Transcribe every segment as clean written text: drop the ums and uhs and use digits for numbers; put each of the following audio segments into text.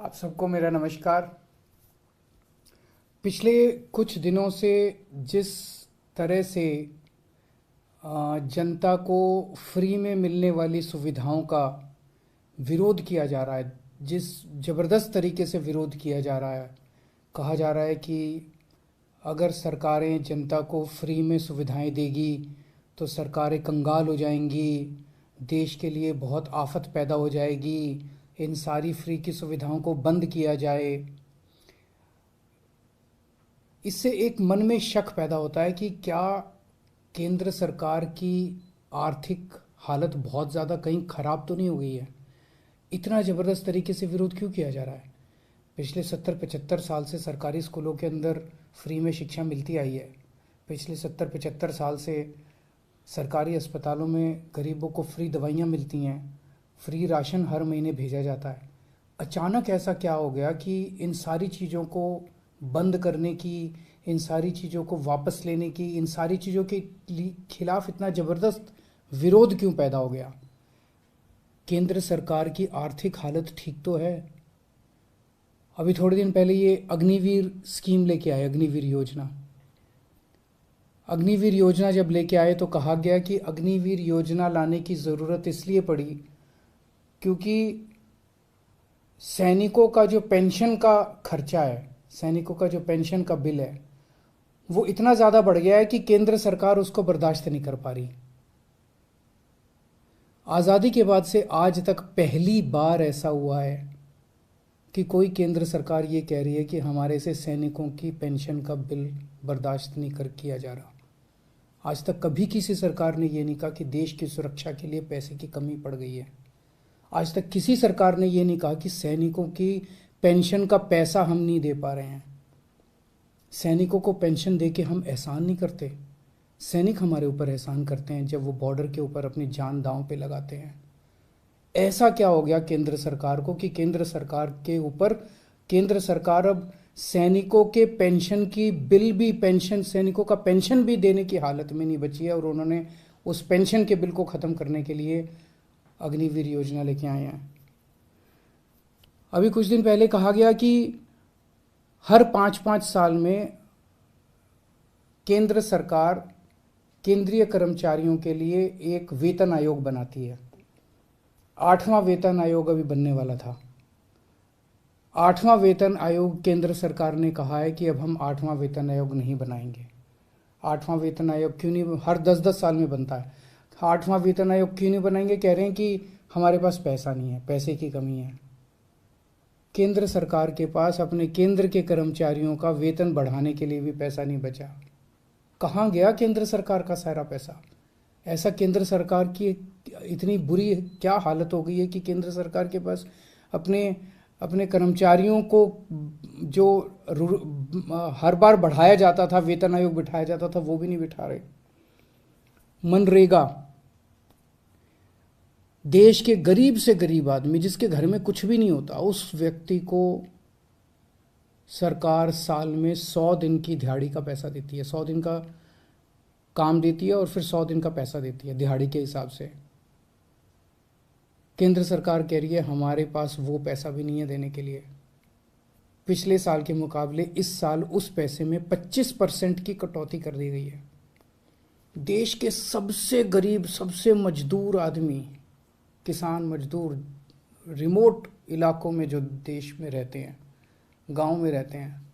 आप सबको मेरा नमस्कार। पिछले कुछ दिनों से जिस तरह से जनता को फ्री में मिलने वाली सुविधाओं का विरोध किया जा रहा है, जिस ज़बरदस्त तरीके से विरोध किया जा रहा है, कहा जा रहा है कि अगर सरकारें जनता को फ्री में सुविधाएं देगी तो सरकारें कंगाल हो जाएंगी, देश के लिए बहुत आफत पैदा हो जाएगी, इन सारी फ्री की सुविधाओं को बंद किया जाए। इससे एक मन में शक पैदा होता है कि क्या केंद्र सरकार की आर्थिक हालत बहुत ज़्यादा कहीं ख़राब तो नहीं हो गई है। इतना ज़बरदस्त तरीके से विरोध क्यों किया जा रहा है। पिछले 70-75 साल से सरकारी स्कूलों के अंदर फ्री में शिक्षा मिलती आई है। पिछले 70-75 साल से सरकारी अस्पतालों में गरीबों को फ्री दवाइयाँ मिलती हैं, फ्री राशन हर महीने भेजा जाता है। अचानक ऐसा क्या हो गया कि इन सारी चीज़ों को बंद करने की, इन सारी चीज़ों को वापस लेने की, इन सारी चीज़ों के खिलाफ इतना ज़बरदस्त विरोध क्यों पैदा हो गया। केंद्र सरकार की आर्थिक हालत ठीक तो है। अभी थोड़े दिन पहले ये अग्निवीर स्कीम लेके आए, अग्निवीर योजना। अग्निवीर योजना जब लेके आए तो कहा गया कि अग्निवीर योजना लाने की ज़रूरत इसलिए पड़ी क्योंकि सैनिकों का जो पेंशन का खर्चा है, सैनिकों का जो पेंशन का बिल है, वो इतना ज़्यादा बढ़ गया है कि केंद्र सरकार उसको बर्दाश्त नहीं कर पा रही। आज़ादी के बाद से आज तक पहली बार ऐसा हुआ है कि कोई केंद्र सरकार ये कह रही है कि हमारे से सैनिकों की पेंशन का बिल बर्दाश्त नहीं कर किया जा रहा। आज तक कभी किसी सरकार ने ये नहीं कहा कि देश की सुरक्षा के लिए पैसे की कमी पड़ गई है। आज तक किसी सरकार ने ये नहीं कहा कि सैनिकों की पेंशन का पैसा हम नहीं दे पा रहे हैं। सैनिकों को पेंशन दे के हम एहसान नहीं करते। सैनिक हमारे ऊपर एहसान करते हैं जब वो बॉर्डर के ऊपर अपनी जान दांव पे लगाते हैं। ऐसा क्या हो गया केंद्र सरकार को कि केंद्र सरकार के ऊपर केंद्र सरकार अब सैनिकों के पेंशन की बिल भी, पेंशन, सैनिकों का पेंशन भी देने की हालत में नहीं बची है और उन्होंने उस पेंशन के बिल को ख़त्म करने के लिए अग्निवीर योजना लेके आए हैं। अभी कुछ दिन पहले कहा गया कि हर 5-5 साल में केंद्र सरकार केंद्रीय कर्मचारियों के लिए एक वेतन आयोग बनाती है। 8वां वेतन आयोग अभी बनने वाला था। 8वां वेतन आयोग, केंद्र सरकार ने कहा है कि अब हम 8वां वेतन आयोग नहीं बनाएंगे। 8वां वेतन आयोग क्यों नहीं, हर 10-10 साल में बनता है। 8वां वेतन आयोग क्यों नहीं बनाएंगे, कह रहे हैं कि हमारे पास पैसा नहीं है, पैसे की कमी है। केंद्र सरकार के पास अपने केंद्र के कर्मचारियों का वेतन बढ़ाने के लिए भी पैसा नहीं बचा। कहाँ गया केंद्र सरकार का सारा पैसा। ऐसा केंद्र सरकार की इतनी बुरी क्या हालत हो गई है कि केंद्र सरकार के पास अपने अपने कर्मचारियों को जो हर बार बढ़ाया जाता था, वेतन आयोग बिठाया जाता था, वो भी नहीं बिठा रहे। मनरेगा, देश के गरीब से गरीब आदमी जिसके घर में कुछ भी नहीं होता, उस व्यक्ति को सरकार साल में 100 दिन की दिहाड़ी का पैसा देती है। 100 दिन का काम देती है और फिर 100 दिन का पैसा देती है दिहाड़ी के हिसाब से। केंद्र सरकार कह रही है हमारे पास वो पैसा भी नहीं है देने के लिए। पिछले साल के मुकाबले इस साल उस पैसे में 25% की कटौती कर दी गई है। देश के सबसे गरीब, सबसे मजदूर आदमी, किसान मजदूर, रिमोट इलाकों में जो देश में रहते हैं, गांव में रहते हैं,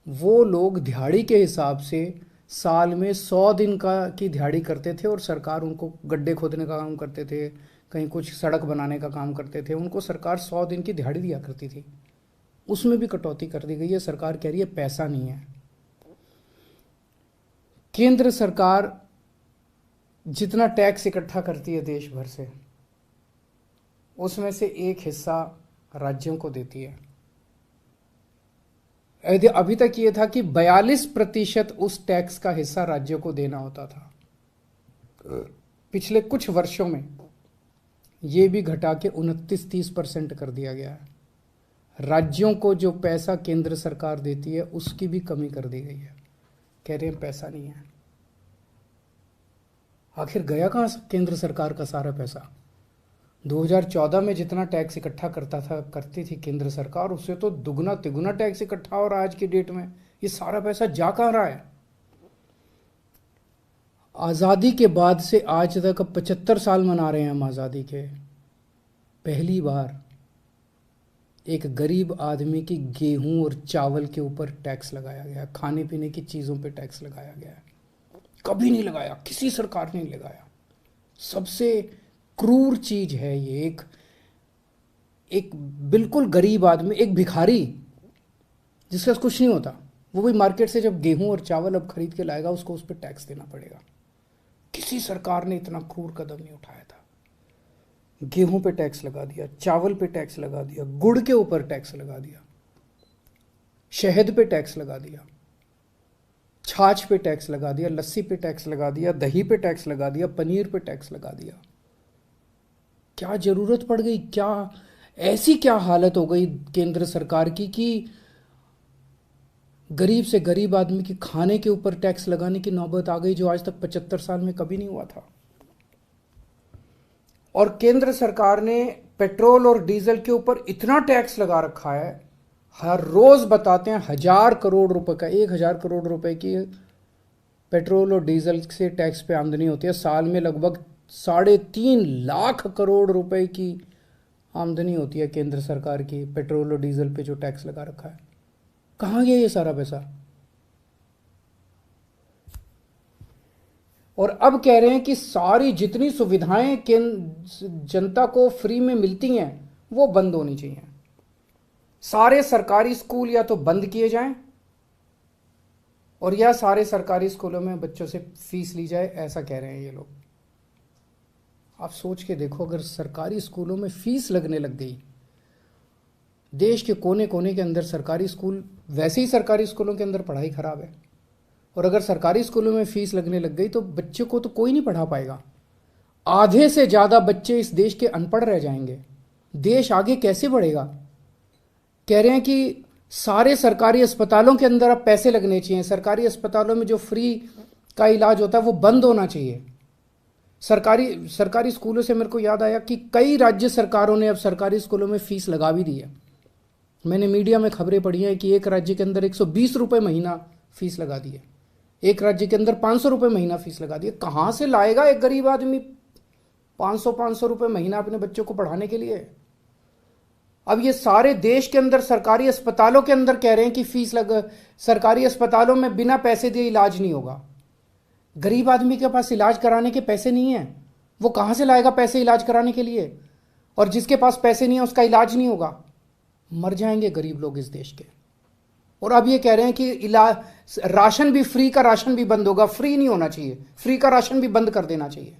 वो लोग दिहाड़ी के हिसाब से साल में 100 दिन की दिहाड़ी करते थे और सरकार उनको गड्ढे खोदने का काम करते थे, कहीं कुछ सड़क बनाने का काम करते थे, उनको सरकार 100 दिन की दिहाड़ी दिया करती थी। उसमें भी कटौती कर दी गई है। सरकार कह रही है पैसा नहीं है। केंद्र सरकार जितना टैक्स इकट्ठा करती है देश भर से, उसमें से एक हिस्सा राज्यों को देती है। अभी तक ये था कि 42% उस टैक्स का हिस्सा राज्यों को देना होता था। पिछले कुछ वर्षों में ये भी घटा के 29-30% कर दिया गया है। राज्यों को जो पैसा केंद्र सरकार देती है उसकी भी कमी कर दी गई है। कह रहे हैं पैसा नहीं है। आखिर गया कहाँ केंद्र सरकार का सारा पैसा। 2014 में जितना टैक्स इकट्ठा करती थी केंद्र सरकार, उससे तो दुगना तिगुना टैक्स इकट्ठा हो रहा है आज की डेट में। ये सारा पैसा जा कहाँ रहा है? आज़ादी के बाद से आज तक, अब 75 साल मना रहे हैं हम आज़ादी के, पहली बार एक गरीब आदमी की गेहूं और चावल के ऊपर टैक्स लगाया गया, खाने पीने की चीज़ों पे टैक्स लगाया गया है। कभी नहीं लगाया, किसी सरकार ने नहीं लगाया। सबसे क्रूर चीज है ये। एक बिल्कुल गरीब आदमी, एक भिखारी जिसका कुछ नहीं होता, वो भी मार्केट से जब गेहूं और चावल अब खरीद के लाएगा, उसको उस पर टैक्स देना पड़ेगा। किसी सरकार ने इतना क्रूर कदम नहीं उठाया था। गेहूं पे टैक्स लगा दिया, चावल पे टैक्स लगा दिया, गुड़ के ऊपर टैक्स लगा दिया, शहद पे टैक्स लगा दिया, छाछ पे टैक्स लगा दिया, लस्सी पे टैक्स लगा दिया, दही पे टैक्स लगा दिया, पनीर पे टैक्स लगा दिया। क्या जरूरत पड़ गई? क्या ऐसी क्या हालत हो गई केंद्र सरकार की कि गरीब से गरीब आदमी की खाने के ऊपर टैक्स लगाने की नौबत आ गई, जो आज तक 75 साल में कभी नहीं हुआ था। और केंद्र सरकार ने पेट्रोल और डीजल के ऊपर इतना टैक्स लगा रखा है, हर रोज बताते हैं 1000 करोड़ रुपए का, 1000 करोड़ रुपए की पेट्रोल और डीजल से टैक्स पे आमदनी होती है। साल में लगभग 3.5 लाख करोड़ रुपए की आमदनी होती है केंद्र सरकार की, पेट्रोल और डीजल पे जो टैक्स लगा रखा है। कहाँ गया ये सारा पैसा? और अब कह रहे हैं कि सारी जितनी सुविधाएं जनता को फ्री में मिलती हैं वो बंद होनी चाहिए। सारे सरकारी स्कूल या तो बंद किए जाएं, और या सारे सरकारी स्कूलों में बच्चों से फीस ली जाए, ऐसा कह रहे हैं ये लोग। आप सोच के देखो, अगर सरकारी स्कूलों में फीस लगने लग गई, देश के कोने कोने के अंदर सरकारी स्कूल, वैसे ही सरकारी स्कूलों के अंदर पढ़ाई खराब है, और अगर सरकारी स्कूलों में फीस लगने लग गई तो बच्चे को तो कोई नहीं पढ़ा पाएगा। आधे से ज्यादा बच्चे इस देश के अनपढ़ रह जाएंगे। देश आगे कैसे बढ़ेगा? कह रहे हैं कि सारे सरकारी अस्पतालों के अंदर अब पैसे लगने चाहिए। सरकारी अस्पतालों में जो फ्री का इलाज होता है वो बंद होना चाहिए। सरकारी स्कूलों से मेरे को याद आया कि कई राज्य सरकारों ने अब सरकारी स्कूलों में फीस लगा भी दी है। मैंने मीडिया में खबरें पढ़ी हैं कि एक राज्य के अंदर 120 रुपये महीना फीस लगा दी है, एक राज्य के अंदर 500 रुपये महीना फीस लगा दी है। कहाँ से लाएगा एक गरीब आदमी 500 रुपये महीना अपने बच्चों को पढ़ाने के लिए? अब ये सारे देश के अंदर सरकारी अस्पतालों के अंदर कह रहे हैं कि सरकारी अस्पतालों में बिना पैसे दिए इलाज नहीं होगा। गरीब आदमी के पास इलाज कराने के पैसे नहीं है, वो कहां से लाएगा पैसे इलाज कराने के लिए? और जिसके पास पैसे नहीं है उसका इलाज नहीं होगा। मर जाएंगे गरीब लोग इस देश के। और अब ये कह रहे हैं कि इलाज, राशन भी, फ्री का राशन भी बंद होगा। फ्री नहीं होना चाहिए, फ्री का राशन भी बंद कर देना चाहिए।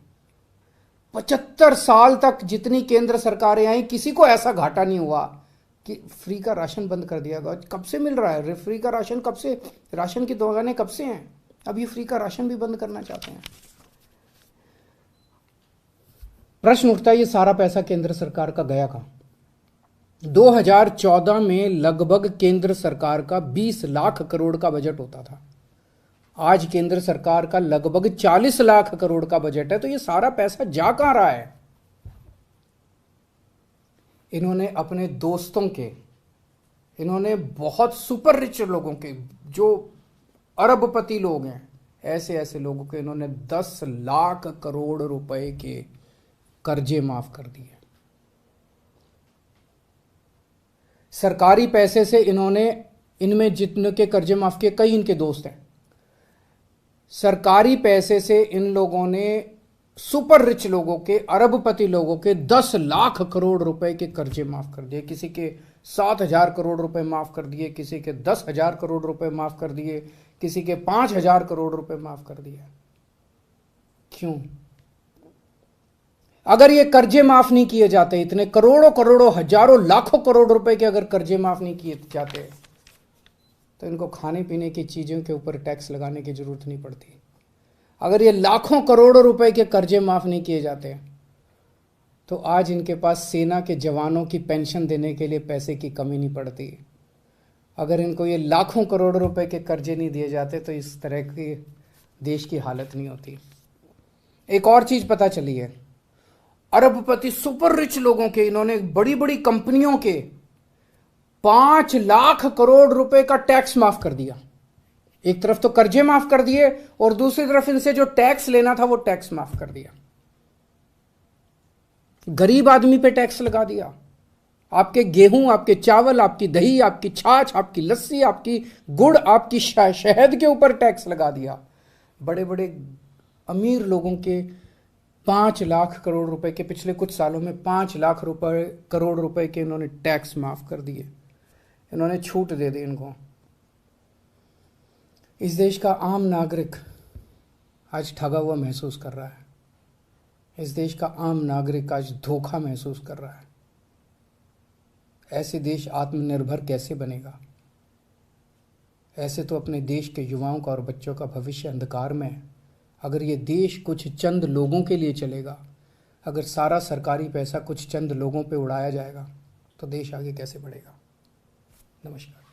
75 साल तक जितनी केंद्र सरकारें आई, किसी को ऐसा घाटा नहीं हुआ कि फ्री का राशन बंद कर दिया गया। कब से मिल रहा है फ्री का राशन? कब से राशन की दुकानें कब से हैं? अब ये फ्री का राशन भी बंद करना चाहते हैं। प्रश्न उठता है, ये सारा पैसा केंद्र सरकार का गया कहां? 2014 में लगभग केंद्र सरकार का 20 लाख करोड़ का बजट होता था। आज केंद्र सरकार का लगभग 40 लाख करोड़ का बजट है। तो ये सारा पैसा जा कहां रहा है? इन्होंने अपने दोस्तों के, इन्होंने बहुत सुपर रिच लोगों के, जो अरबपति लोग हैं, ऐसे ऐसे लोगों के इन्होंने 10 लाख करोड़ रुपए के कर्जे माफ कर दिए। सरकारी पैसे से इन्होंने, इनमें जितने के कर्जे माफ किए, कई इनके दोस्त हैं। सरकारी पैसे से इन लोगों ने सुपर रिच लोगों के, अरबपति लोगों के 10 लाख करोड़ रुपए के कर्जे माफ कर दिए। किसी के 7,000 करोड़ रुपए माफ कर दिए, किसी के 10,000 करोड़ रुपए माफ कर दिए, किसी के 5,000 करोड़ रुपए माफ कर दिए। क्यों? अगर ये कर्जे माफ नहीं किए जाते, इतने करोड़ों करोड़ों, हजारों लाखों करोड़ रुपए के अगर कर्जे माफ नहीं किए जाते, तो इनको खाने पीने की चीजों के ऊपर टैक्स लगाने की जरूरत नहीं पड़ती। अगर ये लाखों करोड़ों रुपए के कर्जे माफ नहीं किए जाते, तो आज इनके पास सेना के जवानों की पेंशन देने के लिए पैसे की कमी नहीं पड़ती। अगर इनको ये लाखों करोड़ रुपए के कर्जे नहीं दिए जाते, तो इस तरह की देश की हालत नहीं होती। एक और चीज पता चली है, अरबपति सुपर रिच लोगों के, इन्होंने बड़ी बड़ी कंपनियों के 5 लाख करोड़ रुपए का टैक्स माफ कर दिया। एक तरफ तो कर्जे माफ कर दिए और दूसरी तरफ इनसे जो टैक्स लेना था वो टैक्स माफ कर दिया। गरीब आदमी पे टैक्स लगा दिया। आपके गेहूं, आपके चावल, आपकी दही, आपकी छाछ, आपकी लस्सी, आपकी गुड़, आपकी शहद के ऊपर टैक्स लगा दिया। बड़े बड़े अमीर लोगों के 5 लाख करोड़ रुपए के, पिछले कुछ सालों में 5 लाख करोड़ रुपए के इन्होंने टैक्स माफ कर दिए। इन्होंने छूट दे दी इनको। इस देश का आम नागरिक आज ठगा हुआ महसूस कर रहा है। इस देश का आम नागरिक आज धोखा महसूस कर रहा है। ऐसे देश आत्मनिर्भर कैसे बनेगा? ऐसे तो अपने देश के युवाओं का और बच्चों का भविष्य अंधकार में है। अगर ये देश कुछ चंद लोगों के लिए चलेगा, अगर सारा सरकारी पैसा कुछ चंद लोगों पे उड़ाया जाएगा, तो देश आगे कैसे बढ़ेगा? नमस्कार।